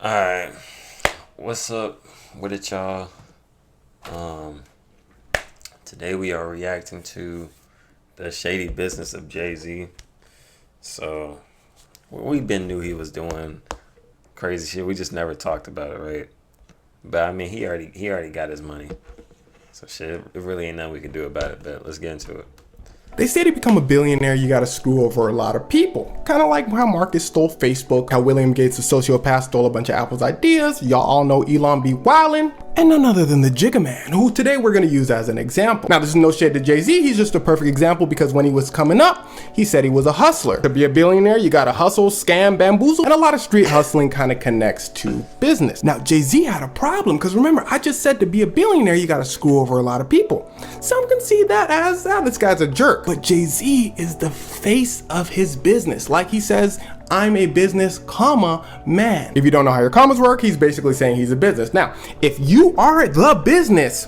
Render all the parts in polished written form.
Alright, what's up with it, y'all? Um, Today we are reacting to the shady business of Jay-Z. So, we been knew he was doing crazy shit. We just never talked about it, right? But I mean, he already got his money. So shit, it really ain't nothing we can do about it. But let's get into it. They say to become a billionaire, you gotta screw over a lot of people. Kinda like how Marcus stole Facebook, how William Gates, the sociopath, stole a bunch of Apple's ideas. Y'all all know Elon be wildin'. And none other than the Jigga Man, who today we're gonna use as an example. Now, this is no shade to Jay-Z, he's just a perfect example because when he was coming up, he said he was a hustler. To be a billionaire, you gotta hustle, scam, bamboozle, and a lot of street hustling kinda connects to business. Now, Jay-Z had a problem, because remember, I just said to be a billionaire, you gotta screw over a lot of people. Some can see that as, this guy's a jerk. But Jay-Z is the face of his business. Like he says, I'm a business, man. If you don't know how your commas work, he's basically saying he's a business. Now, if you are the business,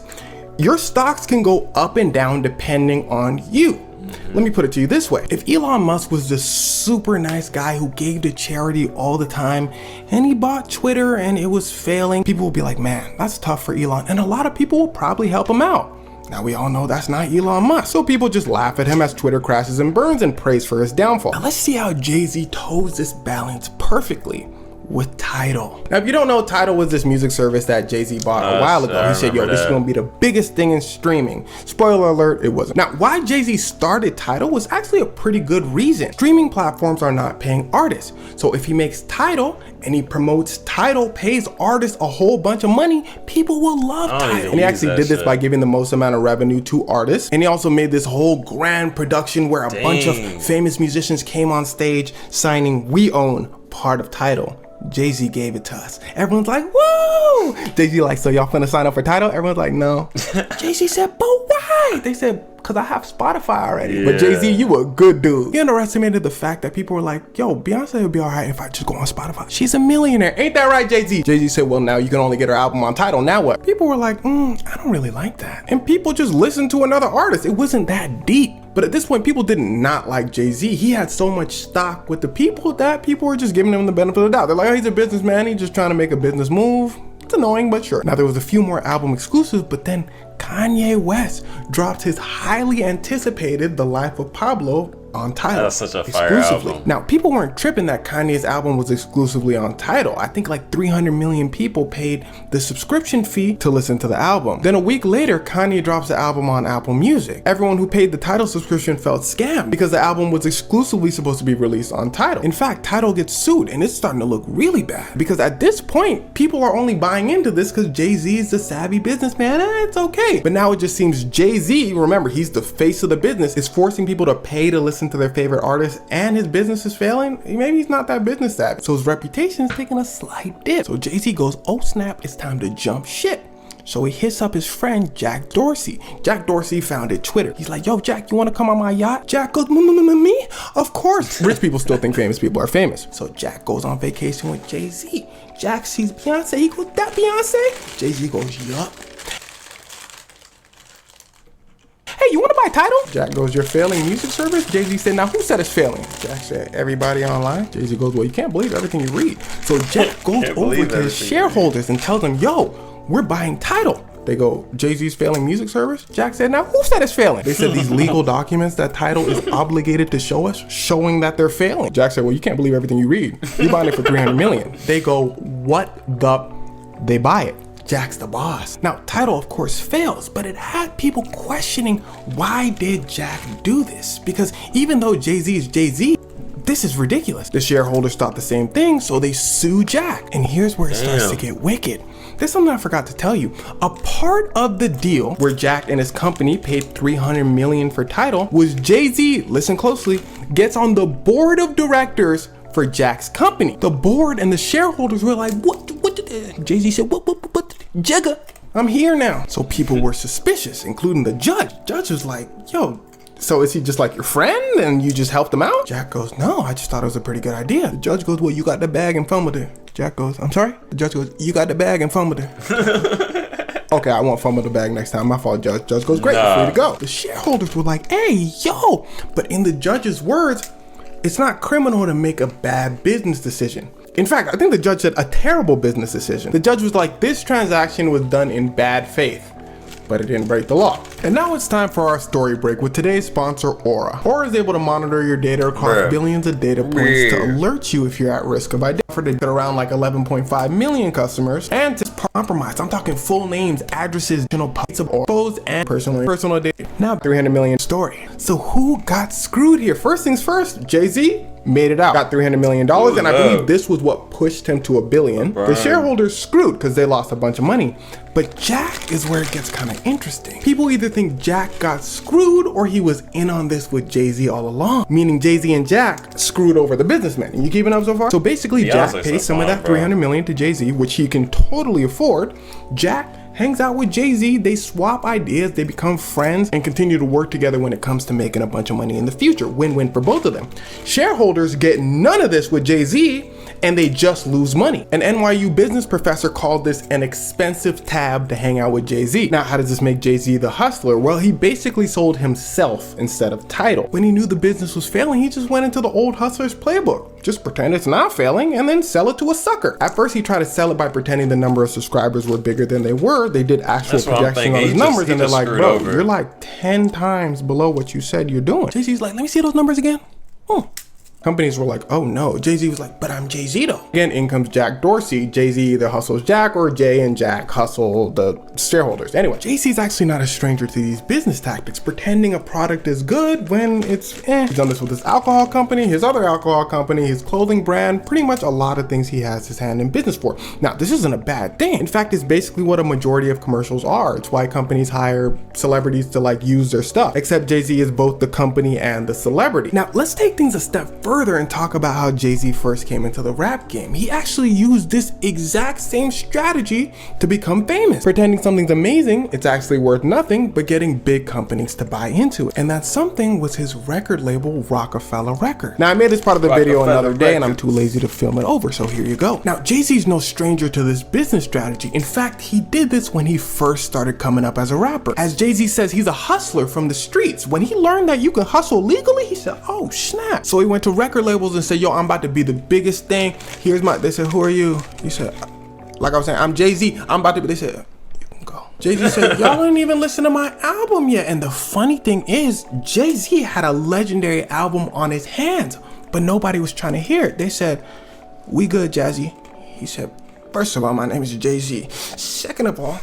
your stocks can go up and down depending on you. Let me put it to you this way. If Elon Musk was this super nice guy who gave to charity all the time and he bought Twitter and it was failing, people will be like, man, that's tough for Elon. And a lot of people will probably help him out. Now we all know that's not Elon Musk, so people just laugh at him as Twitter crashes and burns and prays for his downfall. Now let's see how Jay-Z toes this balance perfectly with Tidal. Now if you don't know, Tidal was this music service that Jay-Z bought a while ago. He said, yo, this is gonna be the biggest thing in streaming. Spoiler alert, it wasn't. Now why Jay-Z started Tidal was actually a pretty good reason. Streaming platforms are not paying artists. So if he makes Tidal and he promotes Tidal, pays artists a whole bunch of money, people will love Tidal. And he actually did this by giving the most amount of revenue to artists. And he also made this whole grand production where a bunch of famous musicians came on stage signing, we own part of Tidal. Jay-Z gave it to us. Everyone's like, whoa! Jay-Z like, so y'all finna sign up for Tidal? Everyone's like, no. Jay-Z said, but why? They said, because I have Spotify already. Yeah. But Jay-Z, you a good dude. He underestimated the fact that people were like, yo, Beyonce would be all right if I just go on Spotify. She's a millionaire. Ain't that right, Jay-Z? Jay-Z said, well, now you can only get her album on Tidal. Now what? People were like, I don't really like that. And people just listened to another artist. It wasn't that deep. But at this point, people did not like Jay-Z. He had so much stock with the people that people were just giving him the benefit of the doubt. They're like, oh, he's a businessman. He's just trying to make a business move. It's annoying, but sure. Now, there was a few more album exclusives, but then Kanye West dropped his highly anticipated The Life of Pablo on Tidal. That's such a fire album. Now, people weren't tripping that Kanye's album was exclusively on Tidal. I think like 300 million people paid the subscription fee to listen to the album. Then a week later, Kanye drops the album on Apple Music. Everyone who paid the Tidal subscription felt scammed because the album was exclusively supposed to be released on Tidal. In fact, Tidal gets sued and it's starting to look really bad because at this point, people are only buying into this because Jay-Z is the savvy businessman and it's okay. But now it just seems Jay-Z, remember, he's the face of the business, is forcing people to pay to listen to their favorite artist and his business is failing. Maybe he's not that business savvy. So his reputation is taking a slight dip. So Jay-Z goes, oh snap, it's time to jump ship. So he hits up his friend, Jack Dorsey. Jack Dorsey founded Twitter. He's like, yo, Jack, you wanna come on my yacht? Jack goes, me? Of course. Rich people still think famous people are famous. So Jack goes on vacation with Jay-Z. Jack sees Beyonce, he goes, that Beyonce? Jay-Z goes, yup. Hey, you wanna buy Tidal? Jack goes, you're failing music service? Jay-Z said, now who said it's failing? Jack said, everybody online. Jay-Z goes, well, you can't believe everything you read. So Jack goes over to his shareholders and tells them, yo, we're buying Tidal. They go, Jay-Z's failing music service? Jack said, now who said it's failing? They said these legal documents that Tidal is obligated to show us, showing that they're failing. Jack said, well, you can't believe everything you read. You're buying it for 300 million. They go, what the? They buy it. Jack's the boss. Now, Tidal, of course, fails, but it had people questioning, why did Jack do this? Because even though Jay-Z is Jay-Z, this is ridiculous. The shareholders thought the same thing, so they sue Jack. And here's where it starts to get wicked. There's something I forgot to tell you. A part of the deal where Jack and his company paid 300 million for Tidal was Jay-Z, listen closely, gets on the board of directors for Jack's company. The board and the shareholders were like, what? Jay-Z said, what, Jigga, I'm here now. So people were suspicious, including the judge. Judge was like, yo, so is he just like your friend and you just helped him out? Jack goes, no, I just thought it was a pretty good idea. The judge goes, well, you got the bag and fumbled it. Jack goes, I'm sorry? The judge goes, you got the bag and fumbled it. Okay, I won't fumble the bag next time. My fault, judge. Judge goes, great, free to go. The shareholders were like, hey, yo. But in the judge's words, it's not criminal to make a bad business decision. In fact, I think the judge said a terrible business decision. The judge was like, this transaction was done in bad faith, but it didn't break the law. And now it's time for our story break with today's sponsor, Aura. Aura is able to monitor your data across billions of data points to alert you if you're at risk of identity. For around like 11.5 million customers and to compromise. I'm talking full names, addresses, photos, and personal data. Now 300 million story. So who got screwed here? First things first, Jay-Z made it out, got $300 million, and I believe this was what pushed him to $1 billion. The shareholders screwed because they lost a bunch of money. But Jack is where it gets kind of interesting. People either think Jack got screwed or he was in on this with Jay-Z all along, meaning Jay-Z and Jack screwed over the businessman. You keeping up so far? So basically, Jack pays some of that $300 million to Jay-Z, which he can totally afford. Jack hangs out with Jay-Z, they swap ideas, they become friends, and continue to work together when it comes to making a bunch of money in the future. Win-win for both of them. Shareholders get none of this with Jay-Z, and they just lose money. An NYU business professor called this an expensive tab to hang out with Jay-Z. Now, how does this make Jay-Z the hustler? Well, he basically sold himself instead of Tidal. When he knew the business was failing, he just went into the old hustler's playbook. Just pretend it's not failing and then sell it to a sucker. At first, he tried to sell it by pretending the number of subscribers were bigger than they were. They did actual projection on his numbers, and they're like, bro, you're like 10 times below what you said you're doing. Jay-Z's like, let me see those numbers again. Companies were like, oh no. Jay-Z was like, but I'm Jay-Z though. Again, in comes Jack Dorsey. Jay-Z either hustles Jack or Jay and Jack hustle the shareholders. Anyway, Jay-Z's actually not a stranger to these business tactics, pretending a product is good when it's He's done this with his alcohol company, his other alcohol company, his clothing brand, pretty much a lot of things he has his hand in business for. Now, this isn't a bad thing. In fact, it's basically what a majority of commercials are. It's why companies hire celebrities to like use their stuff, except Jay-Z is both the company and the celebrity. Now, let's take things a step further and talk about how Jay-Z first came into the rap game. He actually used this exact same strategy to become famous. Pretending something's amazing, it's actually worth nothing, but getting big companies to buy into it. And that something was his record label, Rockefeller Records. Now, I made this part of the video another day and I'm too lazy to film it over, so here you go. Now, Jay-Z's no stranger to this business strategy. In fact, he did this when he first started coming up as a rapper. As Jay-Z says, he's a hustler from the streets. When he learned that you can hustle legally, he said, oh snap. So he went to record labels and said, yo, I'm about to be the biggest thing. They said, who are you? He said, like I was saying, I'm Jay-Z. I'm about to be, they said, you can go. Jay-Z said, y'all ain't even listen to my album yet. And the funny thing is, Jay-Z had a legendary album on his hands, but nobody was trying to hear it. They said, we good, Jazzy. He said, first of all, my name is Jay-Z. Second of all,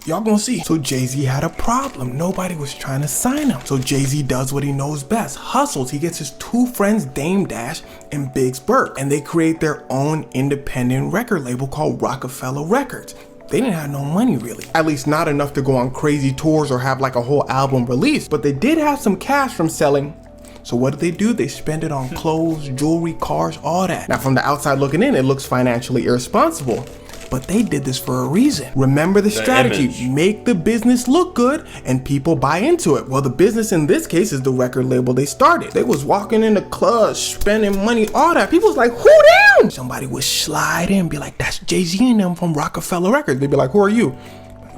y'all gonna see. So Jay-Z had a problem. Nobody was trying to sign him. So Jay-Z does what he knows best, hustles. He gets his two friends, Dame Dash and Biggs Burke, and they create their own independent record label called Rockefeller Records. They didn't have no money really. At least not enough to go on crazy tours or have like a whole album release, but they did have some cash from selling. So what do? They spend it on clothes, jewelry, cars, all that. Now from the outside looking in, it looks financially irresponsible. But they did this for a reason. Remember the strategy, make the business look good and people buy into it. Well, the business in this case is the record label they started. They was walking in the clubs, spending money, all that. People was like, who them? Somebody would slide in, be like, that's Jay-Z and them from Rockefeller Records. They'd be like, who are you?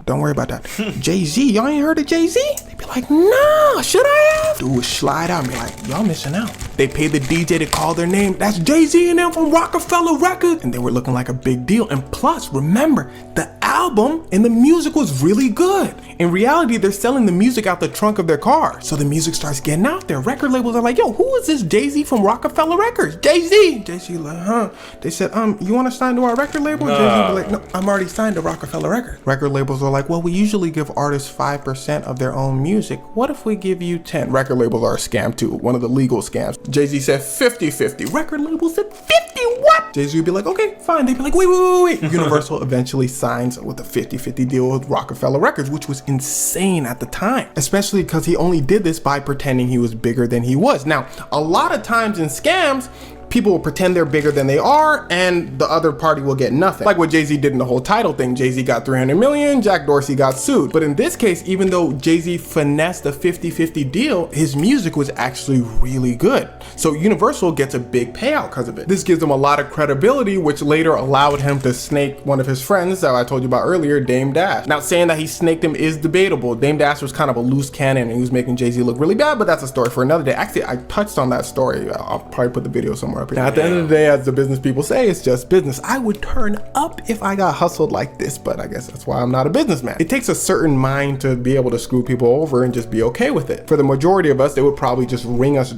Don't worry about that. Jay-Z, y'all ain't heard of Jay-Z? They'd be like, nah, should I have? Dude would slide out and be like, y'all missing out. They paid the DJ to call their name. That's Jay-Z and them from Rockefeller Records. And they were looking like a big deal. And plus, remember, the album and the music was really good. In reality, they're selling the music out the trunk of their car. So the music starts getting out there. Record labels are like, yo, who is this Jay-Z from Rockefeller Records? Jay-Z. Jay-Z like, huh? They said, you want to sign to our record label? No. Jay-Z be like, no, I'm already signed to Rockefeller Records. Record labels are like, well, we usually give artists 5% of their own music. What if we give you 10? Record labels are a scam too, one of the legal scams. Jay-Z said 50-50. Record labels said 50 what? Jay-Z would be like, okay, fine. They'd be like, wait. Universal eventually signs with a 50-50 deal with Rockefeller Records, which was insane at the time, especially because he only did this by pretending he was bigger than he was. Now, a lot of times in scams, people will pretend they're bigger than they are and the other party will get nothing. Like what Jay-Z did in the whole Tidal thing. Jay-Z got 300 million, Jack Dorsey got sued. But in this case, even though Jay-Z finessed a 50-50 deal, his music was actually really good. So Universal gets a big payout because of it. This gives him a lot of credibility, which later allowed him to snake one of his friends that I told you about earlier, Dame Dash. Now, saying that he snaked him is debatable. Dame Dash was kind of a loose cannon and he was making Jay-Z look really bad, but that's a story for another day. Actually, I touched on that story. I'll probably put the video somewhere camera. Now, at the end of the day, as the business people say, it's just business. I would turn up if I got hustled like this, but I guess that's why I'm not a businessman. It takes a certain mind to be able to screw people over and just be okay with it. For the majority of us, they would probably just wring us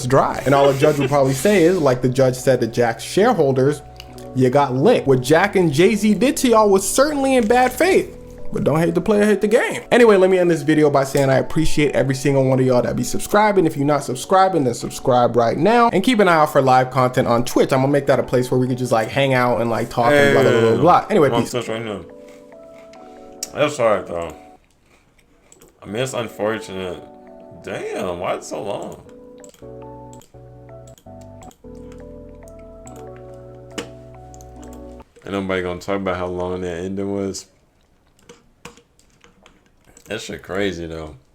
dry. And all a judge would probably say is, like the judge said to Jack's shareholders, you got licked. What Jack and Jay-Z did to y'all was certainly in bad faith. But don't hate the player, hate the game. Anyway, let me end this video by saying I appreciate every single one of y'all that be subscribing. If you're not subscribing, then subscribe right now. And keep an eye out for live content on Twitch. I'm gonna make that a place where we can just like hang out and like talk and blah, blah, blah, blah, blah. Anyway, peace. Right now. That's alright though. I mean, it's unfortunate. Damn, why is it so long? Ain't nobody gonna talk about how long that ending was. That shit crazy though.